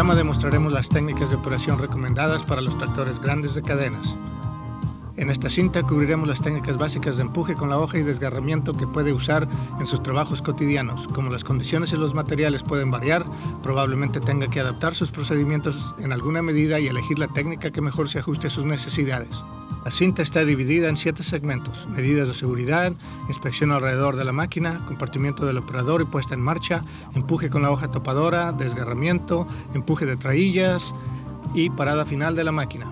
programa demostraremos las técnicas de operación recomendadas para los tractores grandes de cadenas. En esta cinta cubriremos las técnicas básicas de empuje con la hoja y desgarramiento que puede usar en sus trabajos cotidianos. Como las condiciones y los materiales pueden variar, probablemente tenga que adaptar sus procedimientos en alguna medida y elegir la técnica que mejor se ajuste a sus necesidades. La cinta está dividida en 7 segmentos: medidas de seguridad, inspección alrededor de la máquina, compartimiento del operador y puesta en marcha, empuje con la hoja topadora, desgarramiento, empuje de traillas y parada final de la máquina.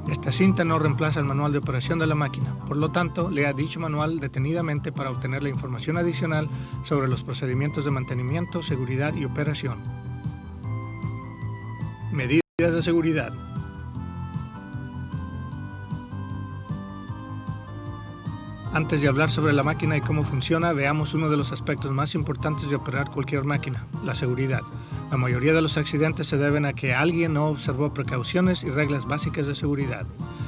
Esta cinta no reemplaza el manual de operación de la máquina, por lo tanto, lea dicho manual detenidamente para obtener la información adicional sobre los procedimientos de mantenimiento, seguridad y operación. Medidas de seguridad. Antes de hablar sobre la máquina y cómo funciona, veamos uno de los aspectos más importantes de operar cualquier máquina: la seguridad. La mayoría de los accidentes se deben a que alguien no observó precauciones y reglas básicas de seguridad.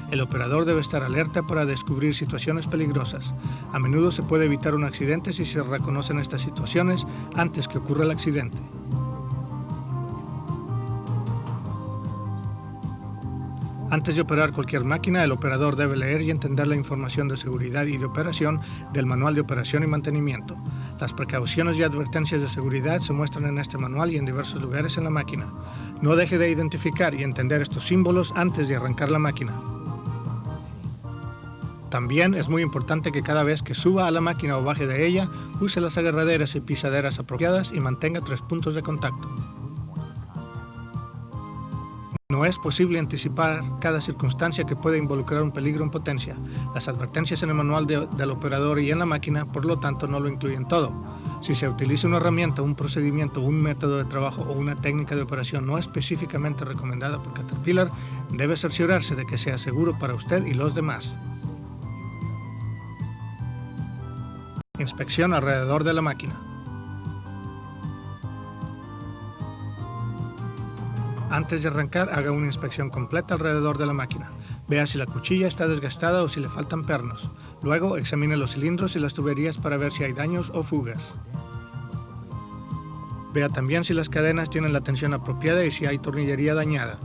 El operador debe estar alerta para descubrir situaciones peligrosas. A menudo se puede evitar un accidente si se reconocen estas situaciones antes que ocurra el accidente. Antes de operar cualquier máquina, el operador debe leer y entender la información de seguridad y de operación del manual de operación y mantenimiento. Las precauciones y advertencias de seguridad se muestran en este manual y en diversos lugares en la máquina. No deje de identificar y entender estos símbolos antes de arrancar la máquina. También es muy importante que cada vez que suba a la máquina o baje de ella, use las agarraderas y pisaderas apropiadas y mantenga 3 puntos de contacto. No es posible anticipar cada circunstancia que puede involucrar un peligro en potencia. Las advertencias en el manual del operador y en la máquina, por lo tanto, no lo incluyen todo. Si se utiliza una herramienta, un procedimiento, un método de trabajo o una técnica de operación no específicamente recomendada por Caterpillar, debe cerciorarse de que sea seguro para usted y los demás. Inspección alrededor de la máquina. Antes de arrancar, haga una inspección completa alrededor de la máquina. Vea si la cuchilla está desgastada o si le faltan pernos. Luego, examine los cilindros y las tuberías para ver si hay daños o fugas. Vea también si las cadenas tienen la tensión apropiada y si hay tornillería dañada.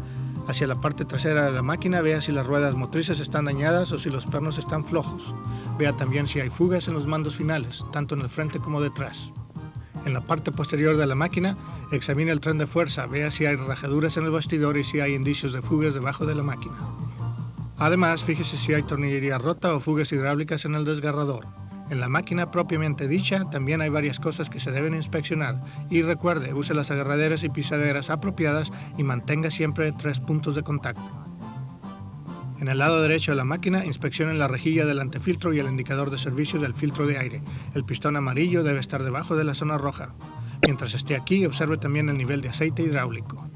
Hacia la parte trasera de la máquina, vea si las ruedas motrices están dañadas o si los pernos están flojos. Vea también si hay fugas en los mandos finales, tanto en el frente como detrás. En la parte posterior de la máquina, examine el tren de fuerza, vea si hay rajaduras en el bastidor y si hay indicios de fugas debajo de la máquina. Además, fíjese si hay tornillería rota o fugas hidráulicas en el desgarrador. En la máquina propiamente dicha, también hay varias cosas que se deben inspeccionar. Y recuerde, use las agarraderas y pisaderas apropiadas y mantenga siempre 3 puntos de contacto. En el lado derecho de la máquina, inspeccione la rejilla del antefiltro y el indicador de servicio del filtro de aire. El pistón amarillo debe estar debajo de la zona roja. Mientras esté aquí, observe también el nivel de aceite hidráulico.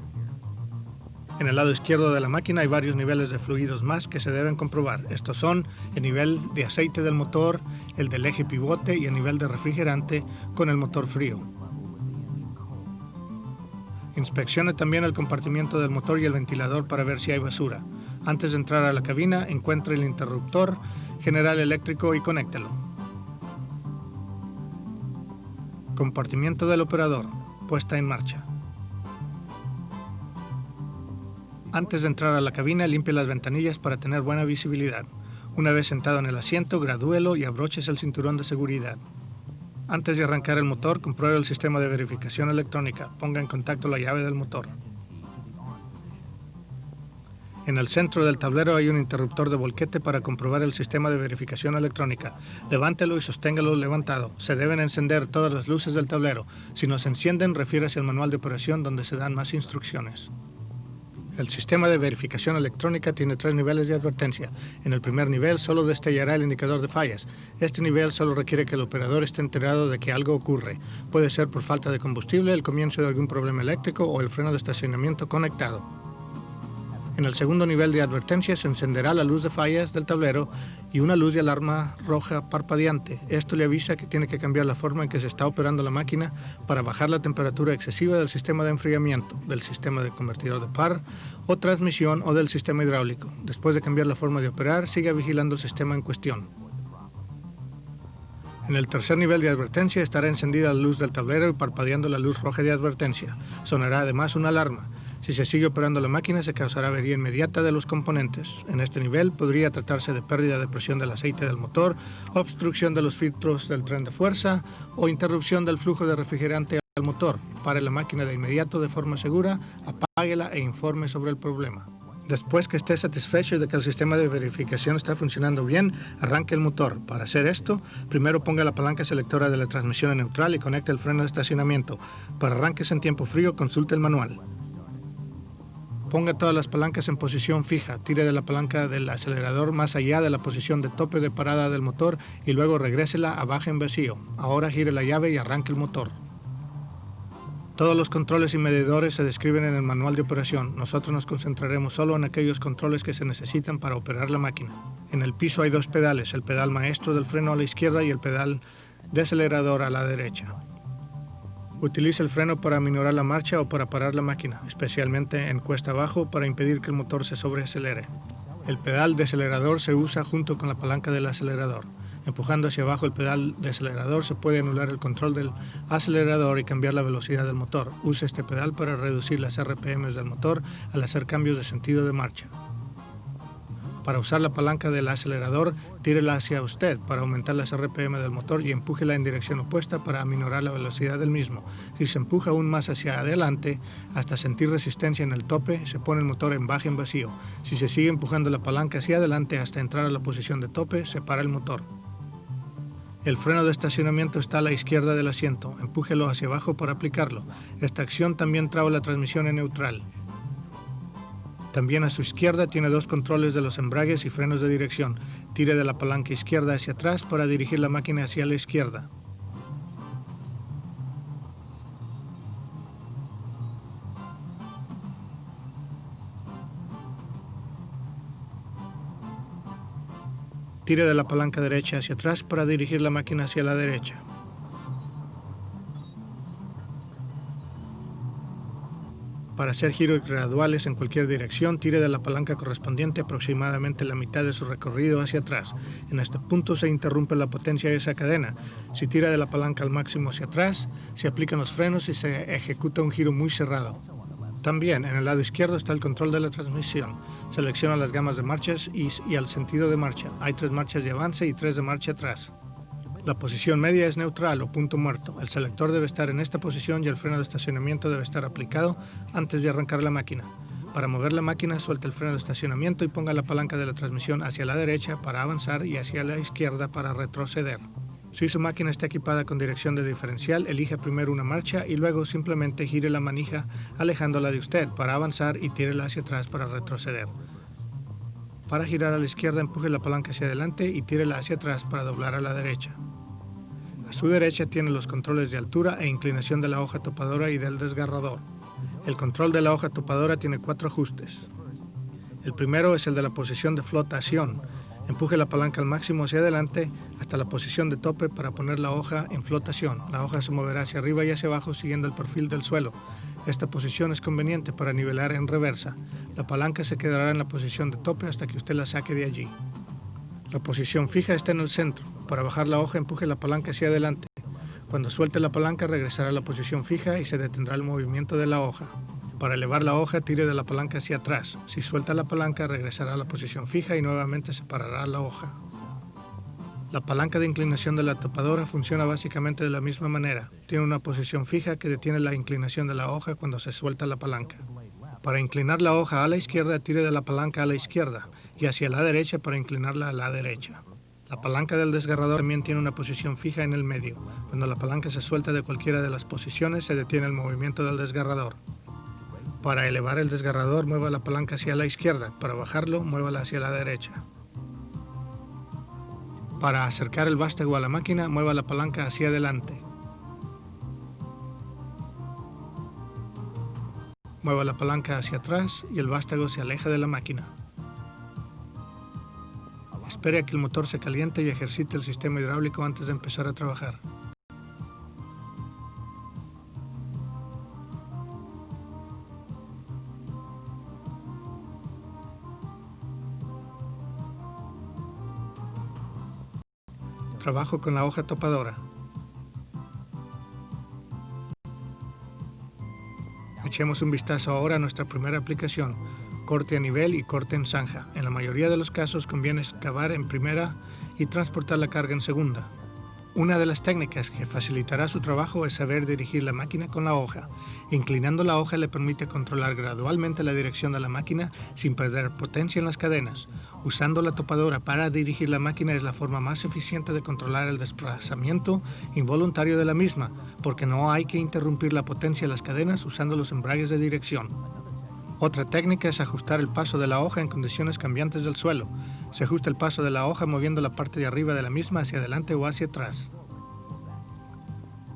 En el lado izquierdo de la máquina hay varios niveles de fluidos más que se deben comprobar. Estos son el nivel de aceite del motor, el del eje pivote y el nivel de refrigerante con el motor frío. Inspeccione también el compartimiento del motor y el ventilador para ver si hay basura. Antes de entrar a la cabina, encuentre el interruptor general eléctrico y conéctelo. Compartimiento del operador. Puesta en marcha. Antes de entrar a la cabina, limpie las ventanillas para tener buena visibilidad. Una vez sentado en el asiento, gradúelo y abróchese el cinturón de seguridad. Antes de arrancar el motor, compruebe el sistema de verificación electrónica. Ponga en contacto la llave del motor. En el centro del tablero hay un interruptor de volquete para comprobar el sistema de verificación electrónica. Levántelo y sosténgalo levantado. Se deben encender todas las luces del tablero. Si no se encienden, refiérase al manual de operación donde se dan más instrucciones. El sistema de verificación electrónica tiene 3 niveles de advertencia. En el primer nivel solo destellará el indicador de fallas. Este nivel solo requiere que el operador esté enterado de que algo ocurre. Puede ser por falta de combustible, el comienzo de algún problema eléctrico o el freno de estacionamiento conectado. En el segundo nivel de advertencia se encenderá la luz de fallas del tablero y una luz de alarma roja parpadeante. Esto le avisa que tiene que cambiar la forma en que se está operando la máquina para bajar la temperatura excesiva del sistema de enfriamiento, del sistema de convertidor de par o transmisión o del sistema hidráulico. Después de cambiar la forma de operar, siga vigilando el sistema en cuestión. En el tercer nivel de advertencia estará encendida la luz del tablero y parpadeando la luz roja de advertencia. Sonará además una alarma. Si se sigue operando la máquina, se causará avería inmediata de los componentes. En este nivel podría tratarse de pérdida de presión del aceite del motor, obstrucción de los filtros del tren de fuerza o interrupción del flujo de refrigerante al motor. Pare la máquina de inmediato de forma segura, apáguela e informe sobre el problema. Después que esté satisfecho de que el sistema de verificación está funcionando bien, arranque el motor. Para hacer esto, primero ponga la palanca selectora de la transmisión en neutral y conecte el freno de estacionamiento. Para arranques en tiempo frío, consulte el manual. Ponga todas las palancas en posición fija, tire de la palanca del acelerador más allá de la posición de tope de parada del motor y luego regrésela a baja en vacío. Ahora gire la llave y arranque el motor. Todos los controles y medidores se describen en el manual de operación. Nosotros nos concentraremos solo en aquellos controles que se necesitan para operar la máquina. En el piso hay dos pedales, el pedal maestro del freno a la izquierda y el pedal de acelerador a la derecha. Utilice el freno para aminorar la marcha o para parar la máquina, especialmente en cuesta abajo para impedir que el motor se sobreacelere. El pedal de acelerador se usa junto con la palanca del acelerador. Empujando hacia abajo el pedal de acelerador se puede anular el control del acelerador y cambiar la velocidad del motor. Use este pedal para reducir las RPMs del motor al hacer cambios de sentido de marcha. Para usar la palanca del acelerador, tírela hacia usted para aumentar las RPM del motor y empújela en dirección opuesta para aminorar la velocidad del mismo. Si se empuja aún más hacia adelante, hasta sentir resistencia en el tope, se pone el motor en baja en vacío. Si se sigue empujando la palanca hacia adelante hasta entrar a la posición de tope, se para el motor. El freno de estacionamiento está a la izquierda del asiento. Empújelo hacia abajo para aplicarlo. Esta acción también traba la transmisión en neutral. También a su izquierda tiene dos controles de los embragues y frenos de dirección. Tire de la palanca izquierda hacia atrás para dirigir la máquina hacia la izquierda. Tire de la palanca derecha hacia atrás para dirigir la máquina hacia la derecha. Para hacer giros graduales en cualquier dirección, tire de la palanca correspondiente aproximadamente la mitad de su recorrido hacia atrás. En este punto se interrumpe la potencia de esa cadena. Si tira de la palanca al máximo hacia atrás, se aplican los frenos y se ejecuta un giro muy cerrado. También en el lado izquierdo está el control de la transmisión. Selecciona las gamas de marchas y el sentido de marcha. Hay 3 marchas de avance y 3 de marcha atrás. La posición media es neutral o punto muerto. El selector debe estar en esta posición y el freno de estacionamiento debe estar aplicado antes de arrancar la máquina. Para mover la máquina, suelte el freno de estacionamiento y ponga la palanca de la transmisión hacia la derecha para avanzar y hacia la izquierda para retroceder. Si su máquina está equipada con dirección de diferencial, elija primero una marcha y luego simplemente gire la manija alejándola de usted para avanzar y tírela hacia atrás para retroceder. Para girar a la izquierda, empuje la palanca hacia adelante y tírela hacia atrás para doblar a la derecha. A su derecha tiene los controles de altura e inclinación de la hoja topadora y del desgarrador. El control de la hoja topadora tiene 4 ajustes. El primero es el de la posición de flotación. Empuje la palanca al máximo hacia adelante hasta la posición de tope para poner la hoja en flotación. La hoja se moverá hacia arriba y hacia abajo siguiendo el perfil del suelo. Esta posición es conveniente para nivelar en reversa. La palanca se quedará en la posición de tope hasta que usted la saque de allí. La posición fija está en el centro. Para bajar la hoja, empuje la palanca hacia adelante. Cuando suelte la palanca, regresará a la posición fija y se detendrá el movimiento de la hoja. Para elevar la hoja, tire de la palanca hacia atrás. Si suelta la palanca, regresará a la posición fija y nuevamente se parará la hoja. La palanca de inclinación de la topadora funciona básicamente de la misma manera. Tiene una posición fija que detiene la inclinación de la hoja cuando se suelta la palanca. Para inclinar la hoja a la izquierda, tire de la palanca a la izquierda y hacia la derecha para inclinarla a la derecha. La palanca del desgarrador también tiene una posición fija en el medio. Cuando la palanca se suelta de cualquiera de las posiciones, se detiene el movimiento del desgarrador. Para elevar el desgarrador, mueva la palanca hacia la izquierda. Para bajarlo, muévala hacia la derecha. Para acercar el vástago a la máquina, mueva la palanca hacia adelante. Mueva la palanca hacia atrás y el vástago se aleja de la máquina. Espere a que el motor se caliente y ejercite el sistema hidráulico antes de empezar a trabajar. Trabajo con la hoja topadora. Echemos un vistazo ahora a nuestra primera aplicación, corte a nivel y corte en zanja. En la mayoría de los casos conviene excavar en primera y transportar la carga en segunda. Una de las técnicas que facilitará su trabajo es saber dirigir la máquina con la hoja. Inclinando la hoja le permite controlar gradualmente la dirección de la máquina sin perder potencia en las cadenas. Usando la topadora para dirigir la máquina es la forma más eficiente de controlar el desplazamiento involuntario de la misma, porque no hay que interrumpir la potencia de las cadenas usando los embragues de dirección. Otra técnica es ajustar el paso de la hoja en condiciones cambiantes del suelo. Se ajusta el paso de la hoja moviendo la parte de arriba de la misma hacia adelante o hacia atrás.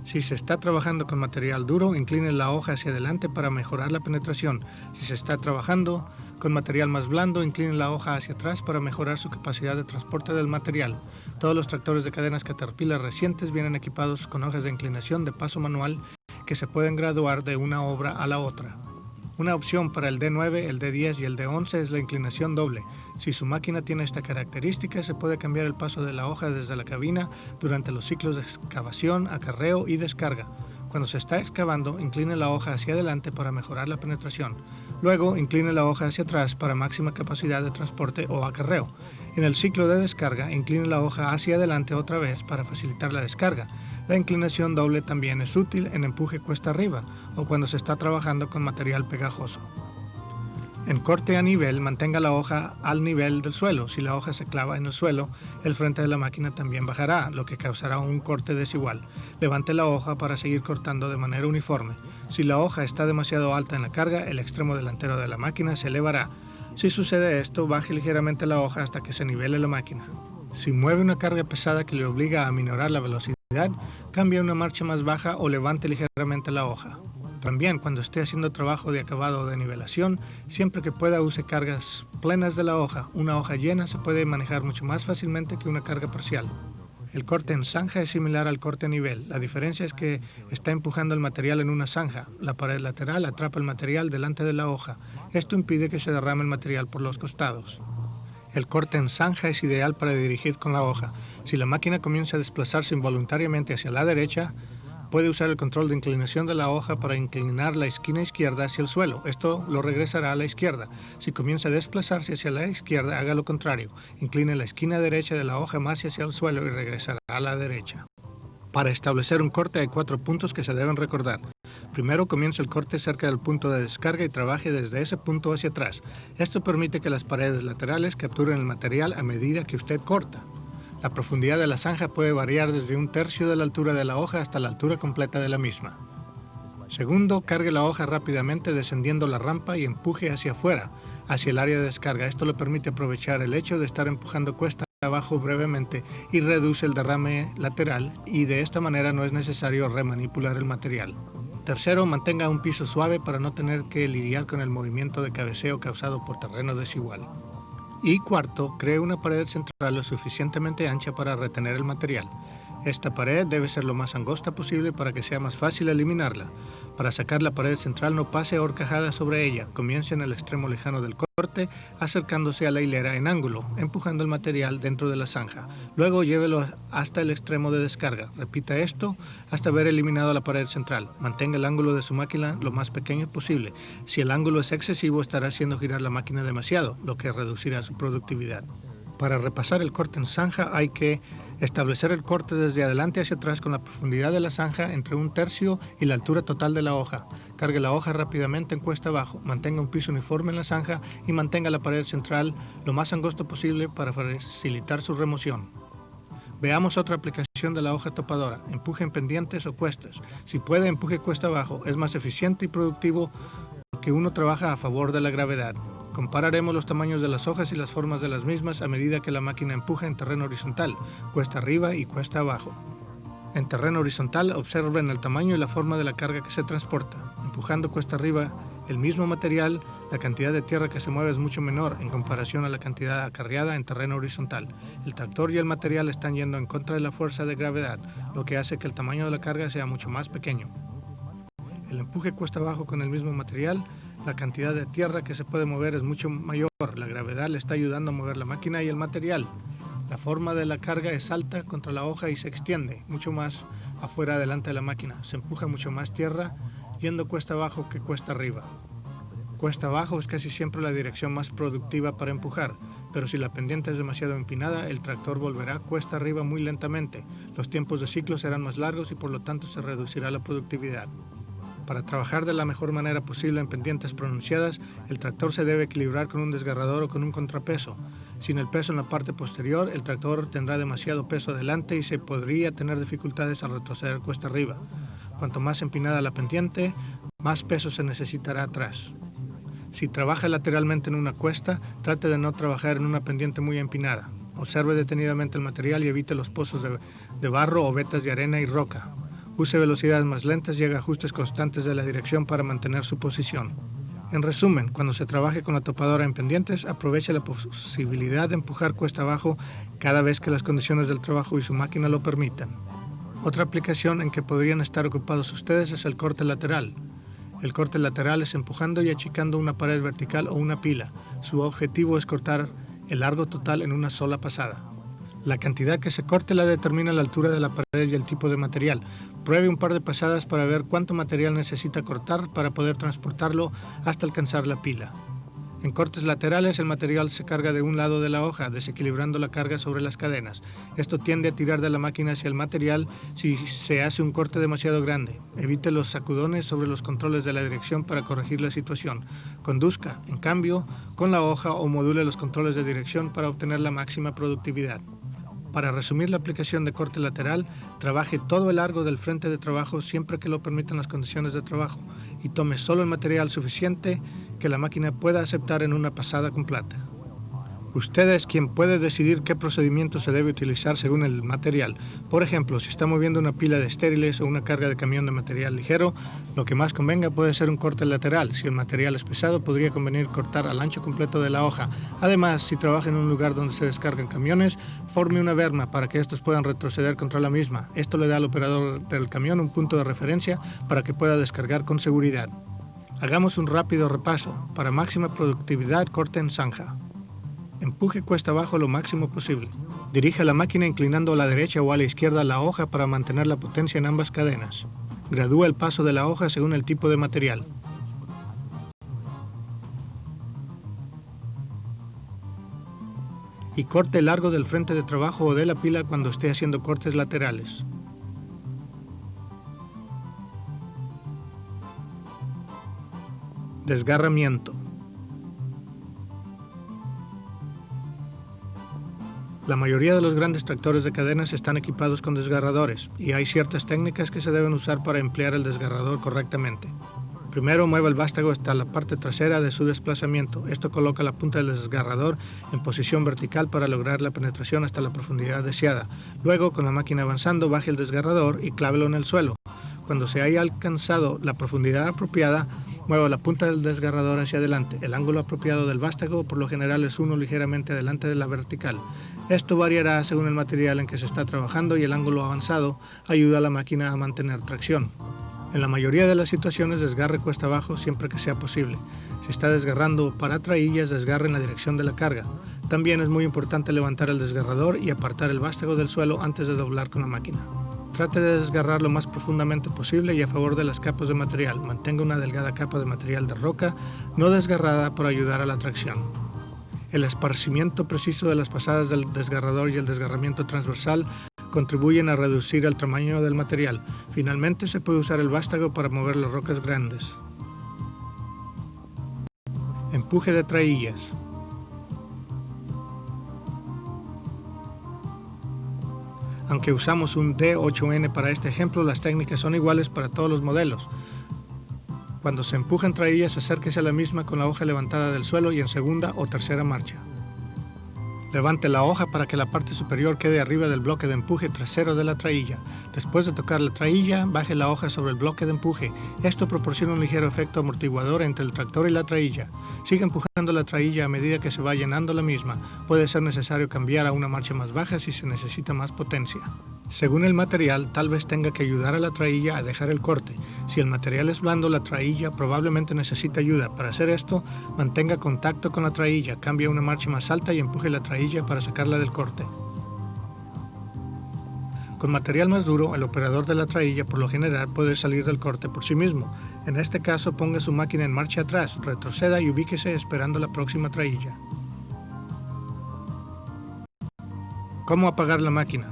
Si se está trabajando con material duro, incline la hoja hacia adelante para mejorar la penetración. Si se está trabajando con material más blando, incline la hoja hacia atrás para mejorar su capacidad de transporte del material. Todos los tractores de cadenas Caterpillar recientes vienen equipados con hojas de inclinación de paso manual que se pueden graduar de una obra a la otra. Una opción para el D9, el D10 y el D11 es la inclinación doble. Si su máquina tiene esta característica, se puede cambiar el paso de la hoja desde la cabina durante los ciclos de excavación, acarreo y descarga. Cuando se está excavando, incline la hoja hacia adelante para mejorar la penetración. Luego, incline la hoja hacia atrás para máxima capacidad de transporte o acarreo. En el ciclo de descarga, incline la hoja hacia adelante otra vez para facilitar la descarga. La inclinación doble también es útil en empuje cuesta arriba o cuando se está trabajando con material pegajoso. En corte a nivel, mantenga la hoja al nivel del suelo. Si la hoja se clava en el suelo, el frente de la máquina también bajará, lo que causará un corte desigual. Levante la hoja para seguir cortando de manera uniforme. Si la hoja está demasiado alta en la carga, el extremo delantero de la máquina se elevará. Si sucede esto, baje ligeramente la hoja hasta que se nivele la máquina. Si mueve una carga pesada que le obliga a minorar la velocidad, cambie a una marcha más baja o levante ligeramente la hoja. También cuando esté haciendo trabajo de acabado o de nivelación, siempre que pueda use cargas plenas de la hoja. Una hoja llena se puede manejar mucho más fácilmente que una carga parcial. El corte en zanja es similar al corte a nivel. La diferencia es que está empujando el material en una zanja. La pared lateral atrapa el material delante de la hoja. Esto impide que se derrame el material por los costados. El corte en zanja es ideal para dirigir con la hoja. Si la máquina comienza a desplazarse involuntariamente hacia la derecha, puede usar el control de inclinación de la hoja para inclinar la esquina izquierda hacia el suelo. Esto lo regresará a la izquierda. Si comienza a desplazarse hacia la izquierda, haga lo contrario. Incline la esquina derecha de la hoja más hacia el suelo y regresará a la derecha. Para establecer un corte hay 4 puntos que se deben recordar. Primero, comience el corte cerca del punto de descarga y trabaje desde ese punto hacia atrás. Esto permite que las paredes laterales capturen el material a medida que usted corta. La profundidad de la zanja puede variar desde 1/3 de la altura de la hoja hasta la altura completa de la misma. Segundo, cargue la hoja rápidamente descendiendo la rampa y empuje hacia afuera, hacia el área de descarga. Esto le permite aprovechar el hecho de estar empujando cuesta abajo brevemente y reduce el derrame lateral y de esta manera no es necesario remanipular el material. Tercero, mantenga un piso suave para no tener que lidiar con el movimiento de cabeceo causado por terreno desigual. Y cuarto, cree una pared central lo suficientemente ancha para retener el material. Esta pared debe ser lo más angosta posible para que sea más fácil eliminarla. Para sacar la pared central no pase a horcajada sobre ella. Comience en el extremo lejano del corte, acercándose a la hilera en ángulo, empujando el material dentro de la zanja. Luego llévelo hasta el extremo de descarga. Repita esto hasta haber eliminado la pared central. Mantenga el ángulo de su máquina lo más pequeño posible. Si el ángulo es excesivo, estará haciendo girar la máquina demasiado, lo que reducirá su productividad. Para repasar el corte en zanja hay que establecer el corte desde adelante hacia atrás con la profundidad de la zanja entre 1/3 y la altura total de la hoja. Cargue la hoja rápidamente en cuesta abajo, mantenga un piso uniforme en la zanja y mantenga la pared central lo más angosto posible para facilitar su remoción. Veamos otra aplicación de la hoja topadora. Empuje en pendientes o cuestas. Si puede, empuje cuesta abajo. Es más eficiente y productivo porque uno trabaja a favor de la gravedad. Compararemos los tamaños de las hojas y las formas de las mismas a medida que la máquina empuja en terreno horizontal, cuesta arriba y cuesta abajo. En terreno horizontal, observen el tamaño y la forma de la carga que se transporta. Empujando cuesta arriba el mismo material, la cantidad de tierra que se mueve es mucho menor en comparación a la cantidad acarreada en terreno horizontal. El tractor y el material están yendo en contra de la fuerza de gravedad, lo que hace que el tamaño de la carga sea mucho más pequeño. El empuje cuesta abajo con el mismo material, la cantidad de tierra que se puede mover es mucho mayor. La gravedad le está ayudando a mover la máquina y el material. La forma de la carga es alta contra la hoja y se extiende mucho más afuera adelante de la máquina. Se empuja mucho más tierra yendo cuesta abajo que cuesta arriba. Cuesta abajo es casi siempre la dirección más productiva para empujar, pero si la pendiente es demasiado empinada, el tractor volverá cuesta arriba muy lentamente. Los tiempos de ciclo serán más largos y por lo tanto se reducirá la productividad. Para trabajar de la mejor manera posible en pendientes pronunciadas, el tractor se debe equilibrar con un desgarrador o con un contrapeso. Sin el peso en la parte posterior, el tractor tendrá demasiado peso adelante y se podría tener dificultades al retroceder cuesta arriba. Cuanto más empinada la pendiente, más peso se necesitará atrás. Si trabaja lateralmente en una cuesta, trate de no trabajar en una pendiente muy empinada. Observe detenidamente el material y evite los pozos de barro o vetas de arena y roca. Use velocidades más lentas y haga ajustes constantes de la dirección para mantener su posición. En resumen, cuando se trabaje con la topadora en pendientes, aproveche la posibilidad de empujar cuesta abajo cada vez que las condiciones del trabajo y su máquina lo permitan. Otra aplicación en que podrían estar ocupados ustedes es el corte lateral. El corte lateral es empujando y achicando una pared vertical o una pila. Su objetivo es cortar el largo total en una sola pasada. La cantidad que se corte la determina la altura de la pared y el tipo de material. Pruebe un par de pasadas para ver cuánto material necesita cortar para poder transportarlo hasta alcanzar la pila. En cortes laterales el material se carga de un lado de la hoja, desequilibrando la carga sobre las cadenas. Esto tiende a tirar de la máquina hacia el material si se hace un corte demasiado grande. Evite los sacudones sobre los controles de la dirección para corregir la situación. Conduzca, en cambio, con la hoja o module los controles de dirección para obtener la máxima productividad. Para resumir la aplicación de corte lateral, trabaje todo el largo del frente de trabajo siempre que lo permitan las condiciones de trabajo y tome solo el material suficiente que la máquina pueda aceptar en una pasada completa. Usted es quien puede decidir qué procedimiento se debe utilizar según el material. Por ejemplo, si está moviendo una pila de estériles o una carga de camión de material ligero, lo que más convenga puede ser un corte lateral. Si el material es pesado, podría convenir cortar al ancho completo de la hoja. Además, si trabaja en un lugar donde se descargan camiones, forme una berma para que estos puedan retroceder contra la misma. Esto le da al operador del camión un punto de referencia para que pueda descargar con seguridad. Hagamos un rápido repaso. Para máxima productividad, corte en zanja. Empuje cuesta abajo lo máximo posible. Dirija la máquina inclinando a la derecha o a la izquierda la hoja para mantener la potencia en ambas cadenas. Gradúa el paso de la hoja según el tipo de material. Y corte largo del frente de trabajo o de la pila cuando esté haciendo cortes laterales. Desgarramiento. La mayoría de los grandes tractores de cadenas están equipados con desgarradores y hay ciertas técnicas que se deben usar para emplear el desgarrador correctamente. Primero, mueva el vástago hasta la parte trasera de su desplazamiento. Esto coloca la punta del desgarrador en posición vertical para lograr la penetración hasta la profundidad deseada. Luego, con la máquina avanzando, baje el desgarrador y clávelo en el suelo. Cuando se haya alcanzado la profundidad apropiada, mueva la punta del desgarrador hacia adelante. El ángulo apropiado del vástago por lo general es uno ligeramente adelante de la vertical. Esto variará según el material en que se está trabajando y el ángulo avanzado ayuda a la máquina a mantener tracción. En la mayoría de las situaciones desgarre cuesta abajo siempre que sea posible. Si está desgarrando para traillas, desgarre en la dirección de la carga. También es muy importante levantar el desgarrador y apartar el vástago del suelo antes de doblar con la máquina. Trate de desgarrar lo más profundamente posible y a favor de las capas de material. Mantenga una delgada capa de material de roca no desgarrada para ayudar a la tracción. El esparcimiento preciso de las pasadas del desgarrador y el desgarramiento transversal contribuyen a reducir el tamaño del material. Finalmente, se puede usar el vástago para mover las rocas grandes. Empuje de traillas. Aunque usamos un D8N para este ejemplo, las técnicas son iguales para todos los modelos. Cuando se empujan traillas, acérquese a la misma con la hoja levantada del suelo y en segunda o tercera marcha. Levante la hoja para que la parte superior quede arriba del bloque de empuje trasero de la trailla. Después de tocar la trailla, baje la hoja sobre el bloque de empuje. Esto proporciona un ligero efecto amortiguador entre el tractor y la trailla. Siga empujando la trailla a medida que se va llenando la misma. Puede ser necesario cambiar a una marcha más baja si se necesita más potencia. Según el material, tal vez tenga que ayudar a la trailla a dejar el corte. Si el material es blando, la trailla probablemente necesita ayuda. Para hacer esto, mantenga contacto con la trailla, cambie a una marcha más alta y empuje la trailla para sacarla del corte. Con material más duro, el operador de la trailla por lo general puede salir del corte por sí mismo. En este caso, ponga su máquina en marcha atrás, retroceda y ubíquese esperando la próxima trailla. ¿Cómo apagar la máquina?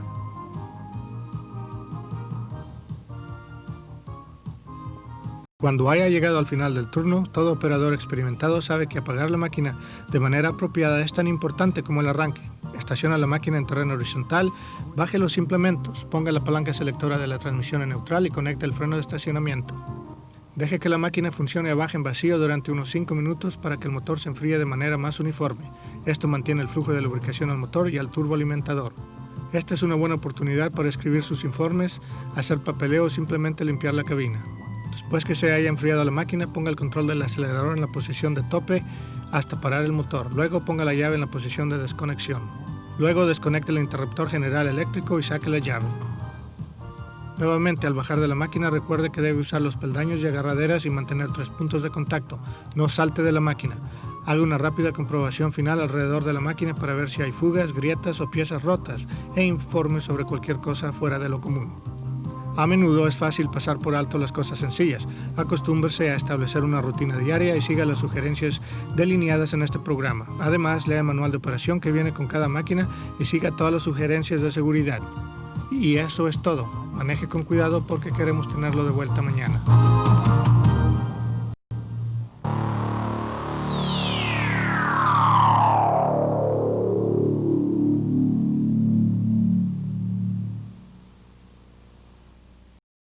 Cuando haya llegado al final del turno, todo operador experimentado sabe que apagar la máquina de manera apropiada es tan importante como el arranque. Estaciona la máquina en terreno horizontal, baje los implementos, ponga la palanca selectora de la transmisión en neutral y conecte el freno de estacionamiento. Deje que la máquina funcione a baja en vacío durante unos 5 minutos para que el motor se enfríe de manera más uniforme. Esto mantiene el flujo de lubricación al motor y al turboalimentador. Esta es una buena oportunidad para escribir sus informes, hacer papeleo o simplemente limpiar la cabina. Después que se haya enfriado la máquina, ponga el control del acelerador en la posición de tope hasta parar el motor. Luego ponga la llave en la posición de desconexión. Luego desconecte el interruptor general eléctrico y saque la llave. Nuevamente, al bajar de la máquina, recuerde que debe usar los peldaños y agarraderas y mantener 3 puntos de contacto. No salte de la máquina. Haga una rápida comprobación final alrededor de la máquina para ver si hay fugas, grietas o piezas rotas e informe sobre cualquier cosa fuera de lo común. A menudo es fácil pasar por alto las cosas sencillas. Acostúmbrese a establecer una rutina diaria y siga las sugerencias delineadas en este programa. Además, lea el manual de operación que viene con cada máquina y siga todas las sugerencias de seguridad. Y eso es todo. Maneje con cuidado porque queremos tenerlo de vuelta mañana.